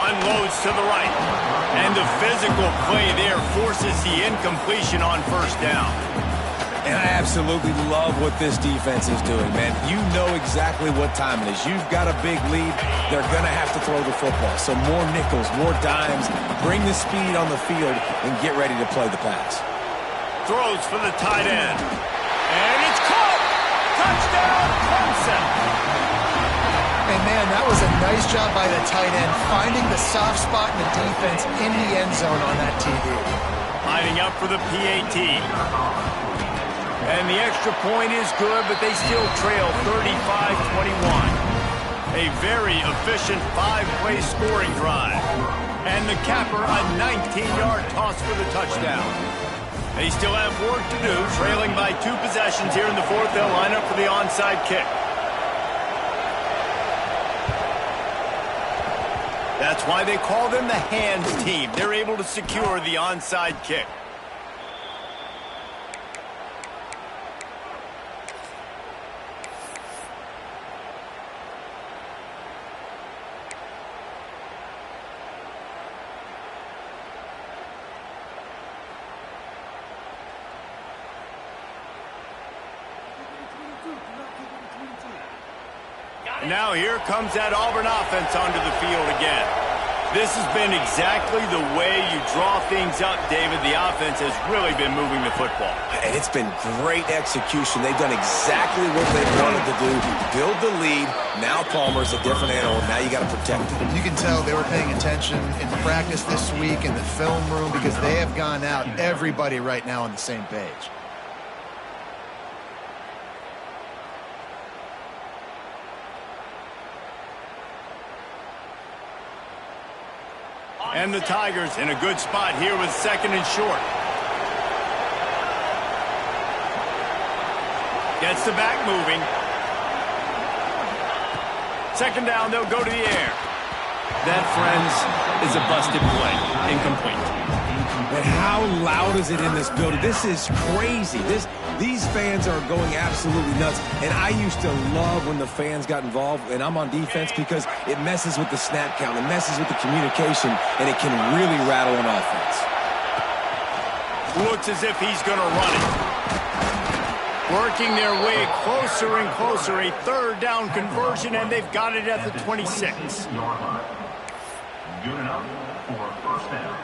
A: Unloads to the right. And the physical play there forces the incompletion on 1st down.
B: And I absolutely love what this defense is doing, man. You know exactly what time it is. You've got a big lead. They're going to have to throw the football. So more nickels, more dimes. Bring the speed on the field and get ready to play the pass.
A: Throws for the tight end. And it's caught! Touchdown, Clemson!
C: And, man, that was a nice job by the tight end, finding the soft spot in the defense in the end zone on that TV.
A: Lining up for the PAT. And the extra point is good, but they still trail 35-21. A very efficient 5-play scoring drive. And the capper, a 19-yard toss for the touchdown. They still have work to do, trailing by 2 possessions here in the fourth. They'll line up for the onside kick. That's why they call them the hands team. They're able to secure the onside kick. Now here comes that Auburn offense onto the field again. This has been exactly the way you draw things up, David. The offense has really been moving the football.
B: And it's been great execution. They've done exactly what they wanted to do. Build the lead. Now Palmer's a different animal. Now you got to protect him.
C: You can tell they were paying attention in practice this week in the film room because they have gone out, everybody right now on the same page.
A: And the Tigers in a good spot here with 2nd and short. Gets the back moving. 2nd down, they'll go to the air. That, friends, is a busted play. Incomplete.
B: But how loud is it in this building? This is crazy. These fans are going absolutely nuts. And I used to love when the fans got involved, and I'm on defense, because it messes with the snap count, it messes with the communication, and it can really rattle an offense.
A: Looks as if he's going to run it. Working their way closer and closer. A 3rd down conversion, and they've got it at the 26.
D: Good enough for 1st down.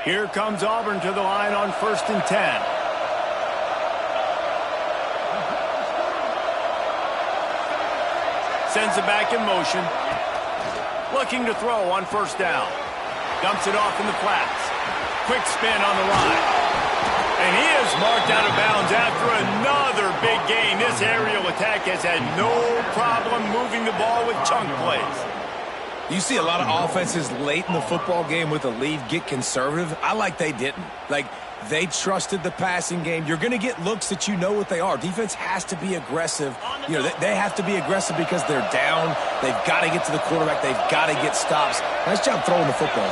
A: Here comes Auburn to the line on 1st and 10. Sends it back in motion. Looking to throw on 1st down. Dumps it off in the flats. Quick spin on the line. And he is marked out of bounds after another big gain. This aerial attack has had no problem moving the ball with chunk plays.
B: You see a lot of offenses late in the football game with a lead get conservative. I like they didn't. Like, they trusted the passing game. You're going to get looks that you know what they are. Defense has to be aggressive. You know, they have to be aggressive because they're down. They've got to get to the quarterback. They've got to get stops. Nice job throwing the football.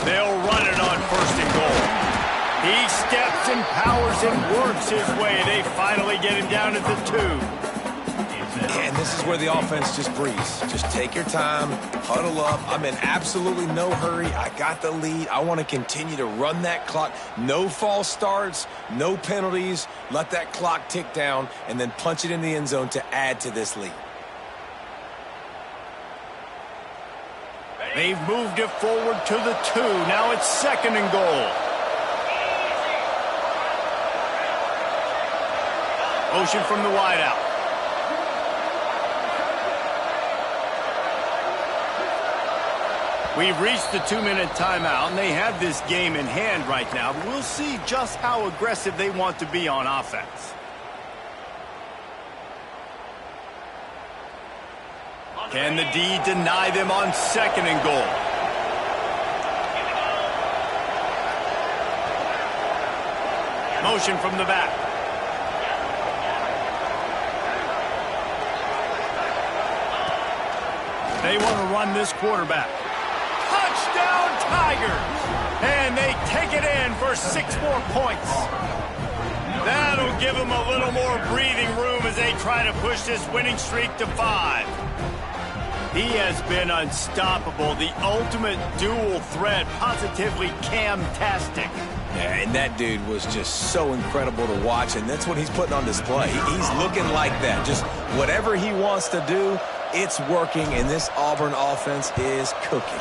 A: They'll run it on 1st and goal. He steps and powers and works his way. They finally get him down at the 2.
B: And this is where the offense just breathes. Just take your time, huddle up. I'm in absolutely no hurry. I got the lead. I want to continue to run that clock. No false starts, no penalties. Let that clock tick down and then punch it in the end zone to add to this lead.
A: They've moved it forward to the 2. Now it's 2nd and goal. Motion from the wideout. We've reached the 2-minute timeout, and they have this game in hand right now. But we'll see just how aggressive they want to be on offense. Can the D deny them on 2nd and goal? Motion from the back. They want to run this quarterback. Touchdown Tigers! And they take it in for 6 more points. That'll give them a little more breathing room as they try to push this winning streak to 5. He has been unstoppable. The ultimate dual threat, positively Cam-tastic.
B: Yeah, and that dude was just so incredible to watch, and that's what he's putting on display. He's looking like that. Just whatever he wants to do, it's working, and this Auburn offense is cooking.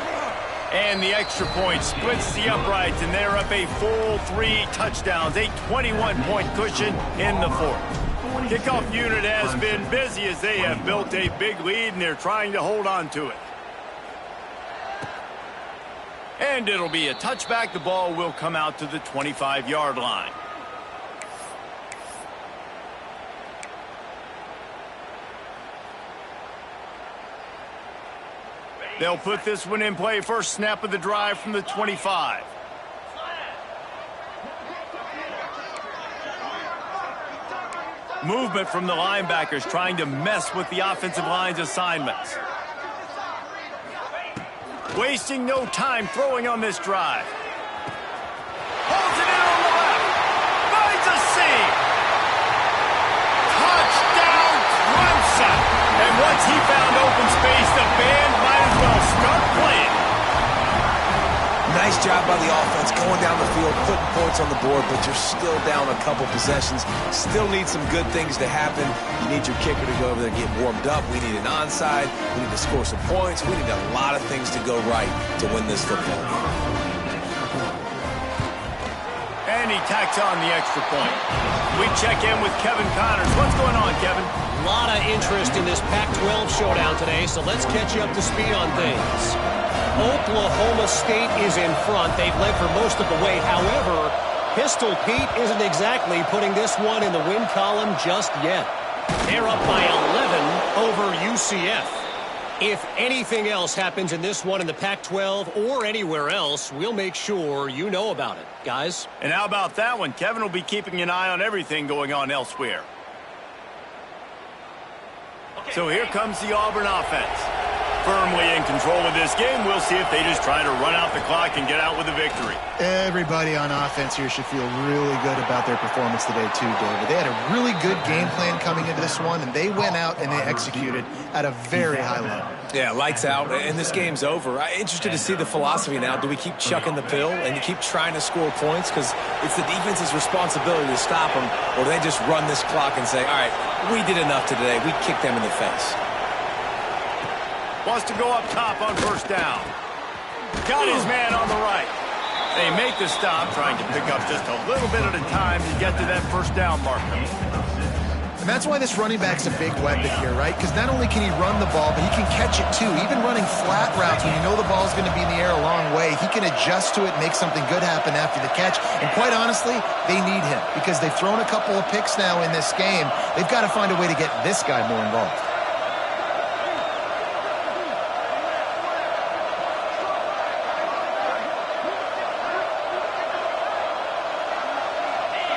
A: And the extra point splits the uprights, and they're up a full 3 touchdowns, a 21-point cushion in the 4th. Kickoff unit has been busy as they have built a big lead, and they're trying to hold on to it. And it'll be a touchback. The ball will come out to the 25-yard line. They'll put this one in play. First snap of the drive from the 25. Movement from the linebackers trying to mess with the offensive line's assignments. Wasting no time throwing on this drive. Holds it in on the left. Finds a seam. Touchdown Clemson. And once he found open space, the band might as well start playing.
B: Nice job by the offense going down the field, putting points on the board, but you're still down a couple possessions. Still need some good things to happen. You need your kicker to go over there and get warmed up. We need an onside. We need to score some points. We need a lot of things to go right to win this football game.
A: And he tacks on the extra point. We check in with Kevin Connors. What's going on, Kevin?
E: A lot of interest in this Pac-12 showdown today, so let's catch you up to speed on things. Oklahoma State is in front. They've led for most of the way. However, Pistol Pete isn't exactly putting this one in the win column just yet. They're up by 11 over UCF. If anything else happens in this one in the Pac-12 or anywhere else, we'll make sure you know about it, guys.
A: And how about that one? Kevin will be keeping an eye on everything going on elsewhere. So here comes the Auburn offense. Firmly in control of this game. We'll see if they just try to run out the clock and get out with a victory.
C: Everybody on offense here should feel really good about their performance today too, David. They had a really good game plan coming into this one, and they went out and they executed at a very high level.
B: Yeah, lights out, and this game's over. I'm interested to see the philosophy now. Do we keep chucking the pill and keep trying to score points? Because it's the defense's responsibility to stop them, or they just run this clock and say, all right, we did enough today. We kicked them in the face.
A: Wants to go up top on first down. Got his man on the right. They make the stop, trying to pick up just a little bit at a time to get to that first down marker.
C: And that's why this running back's a big weapon here, right? Because not only can he run the ball, but he can catch it too. Even running flat routes when you know the ball's going to be in the air a long way, he can adjust to it, make something good happen after the catch. And quite honestly, they need him because they've thrown a couple of picks now in this game. They've got to find a way to get this guy more involved.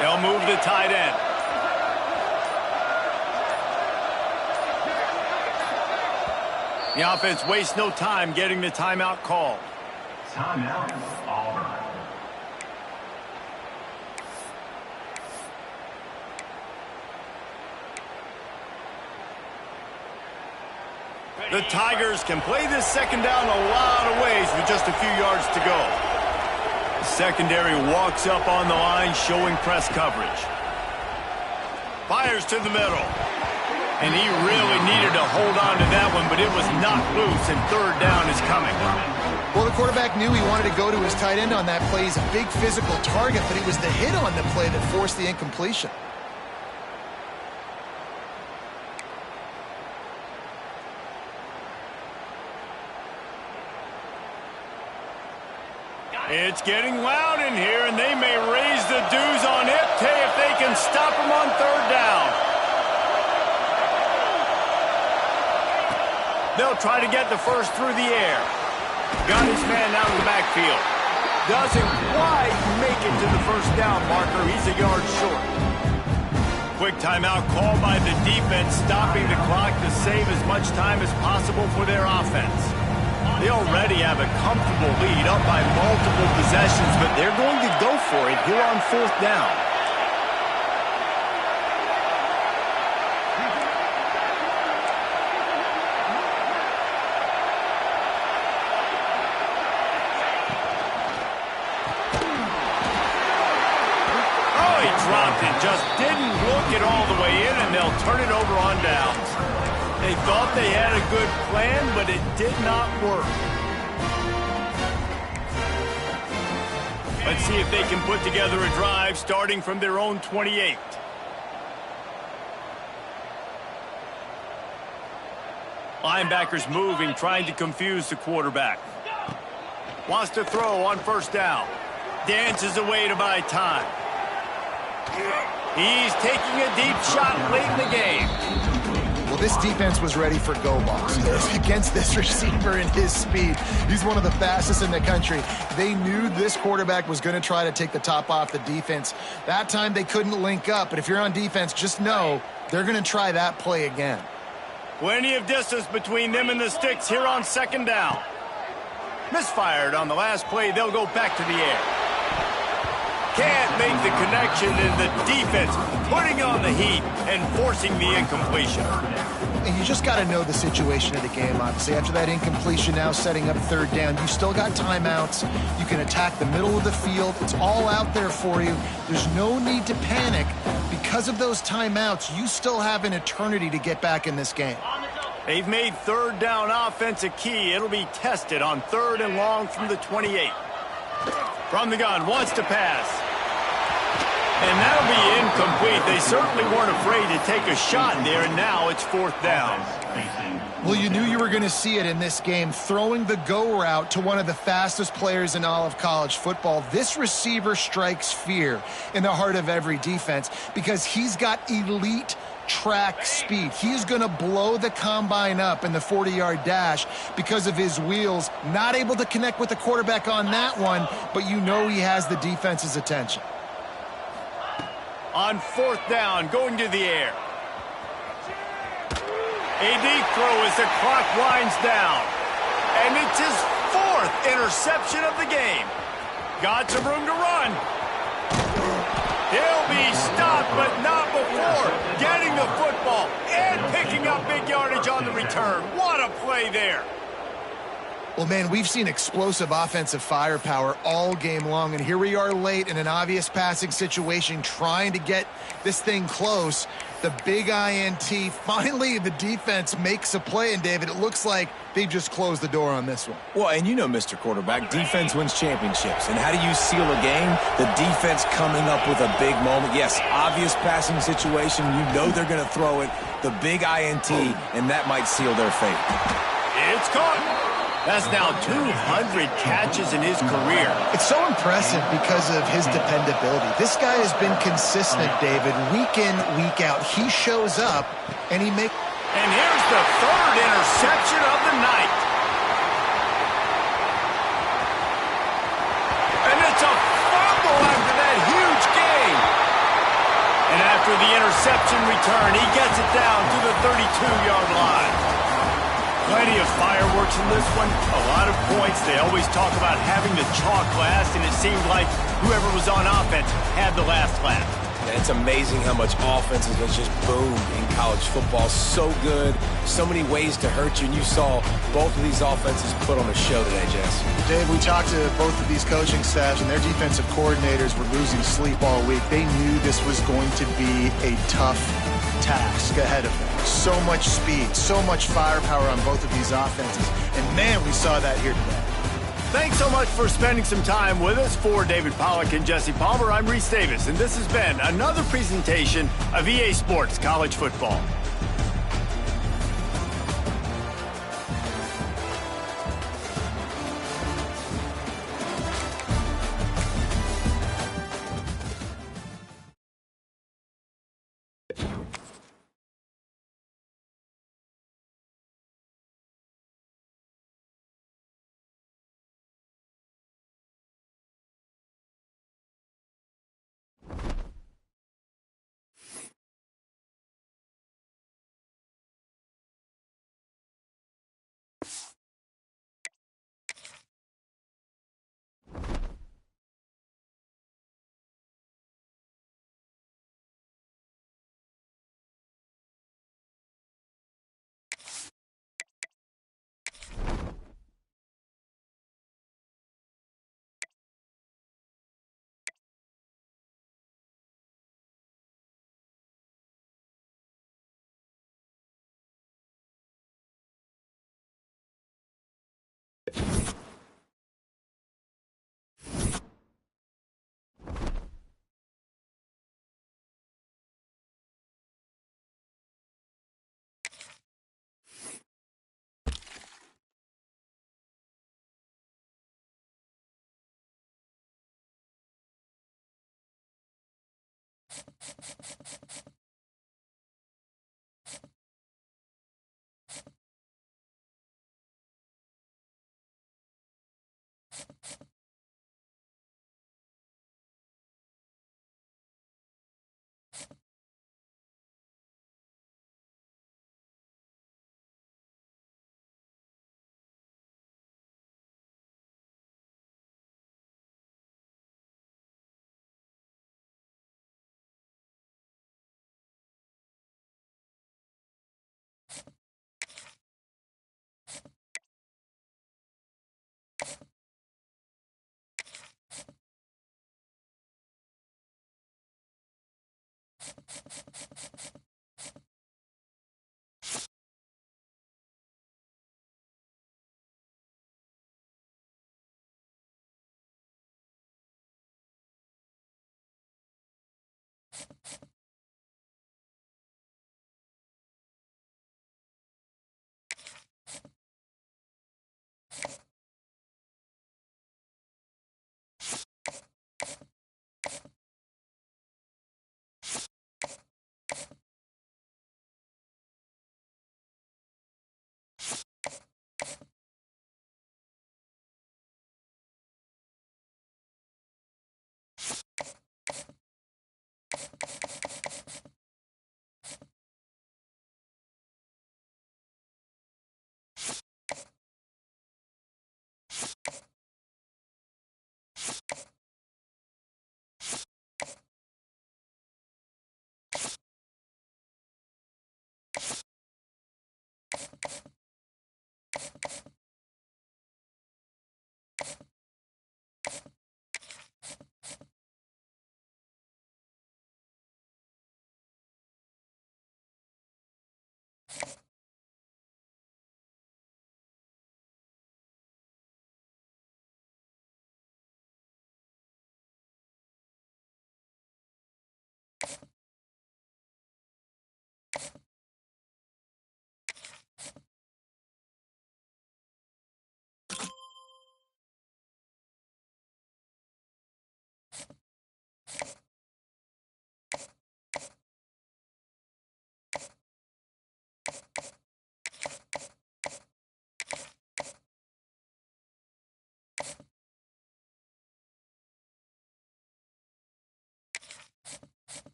A: They'll move the tight end. The offense wastes no time getting the timeout called.
D: Timeout, Auburn.
A: The Tigers can play this second down a lot of ways with just a few yards to go. Secondary walks up on the line, showing press coverage. Fires to the middle. And he really needed to hold on to that one, but it was knocked loose, and third down is coming.
C: Well, the quarterback knew he wanted to go to his tight end on that play. He's a big physical target, but it was the hit on the play that forced the incompletion.
A: It's getting loud in here, and they may raise the dues on it if they can stop him on third down. They'll try to get the first through the air. Got his man out of the backfield. Doesn't quite make it to the first down marker. He's a yard short. Quick timeout call by the defense, stopping the clock to save as much time as possible for their offense. They already have a comfortable lead up by multiple possessions, but they're going to go for it here on fourth down. Oh, he dropped it. Just didn't look it all the way in, and they'll turn it over on downs. They thought they had a good plan, but it did not work. Let's see if they can put together a drive starting from their own 28. Linebackers moving, trying to confuse the quarterback. Wants to throw on first down. Dances away to buy time. He's taking a deep shot late in the game.
C: Well, this defense was ready for go balls against this receiver and his speed. He's one of the fastest in the country. They knew this quarterback was going to try to take the top off the defense. That time they couldn't link up, but if you're on defense, just know they're going to try that play again.
A: Plenty of distance between them and the sticks here on second down. Misfired on the last play. They'll go back to the air. Can't make the connection, and the defense putting on the heat and forcing the incompletion.
C: And you just got to know the situation of the game, obviously. After that incompletion, now setting up third down, you still got timeouts. You can attack the middle of the field. It's all out there for you. There's no need to panic. Because of those timeouts, you still have an eternity to get back in this game.
A: They've made third down offense a key. It'll be tested on 3rd and long from the 28. From the gun, wants to pass. And that'll be incomplete. They certainly weren't afraid to take a shot there, and now it's 4th down.
C: Well, you knew you were going to see it in this game, throwing the go route to one of the fastest players in all of college football. This receiver strikes fear in the heart of every defense because he's got elite track speed. He's going to blow the combine up in the 40-yard dash because of his wheels. Not able to connect with the quarterback on that one, but you know he has the defense's attention.
A: On 4th down, going to the air. A deep throw as the clock winds down. And it's his 4th interception of the game. Got some room to run. He'll be stopped, but not before getting the football and picking up big yardage on the return. What a play there.
C: Well, man, we've seen explosive offensive firepower all game long, and here we are late in an obvious passing situation trying to get this thing close. The big INT. Finally, the defense makes a play, and, David, it looks like they just closed the door on this one.
B: Well, and you know, Mr. Quarterback, defense wins championships. And how do you seal a game? The defense coming up with a big moment. Yes, obvious passing situation. You know they're going to throw it. The big INT, and that might seal their fate.
A: It's caught. That's now 200 catches in his career.
C: It's so impressive because of his dependability. This guy has been consistent, David, week in, week out. He shows up, and he makes...
A: And here's the 3rd interception of the night. And it's a fumble after that huge gain. And after the interception return, he gets it down to the 32-yard line. Plenty of fireworks in this one. A lot of points. They always talk about having the chalk last, and it seemed like whoever was on offense had the last laugh.
B: And it's amazing how much offense has just boomed in college football. So good. So many ways to hurt you. And you saw both of these offenses put on a show today, Jess.
C: Dave, we talked to both of these coaching staffs, and their defensive coordinators were losing sleep all week. They knew this was going to be a tough task ahead of them. So much speed, so much firepower on both of these offenses. And, man, we saw that here today.
A: Thanks so much for spending some time with us. For David Pollack and Jesse Palmer, I'm Reese Davis, and this has been another presentation of EA Sports College Football.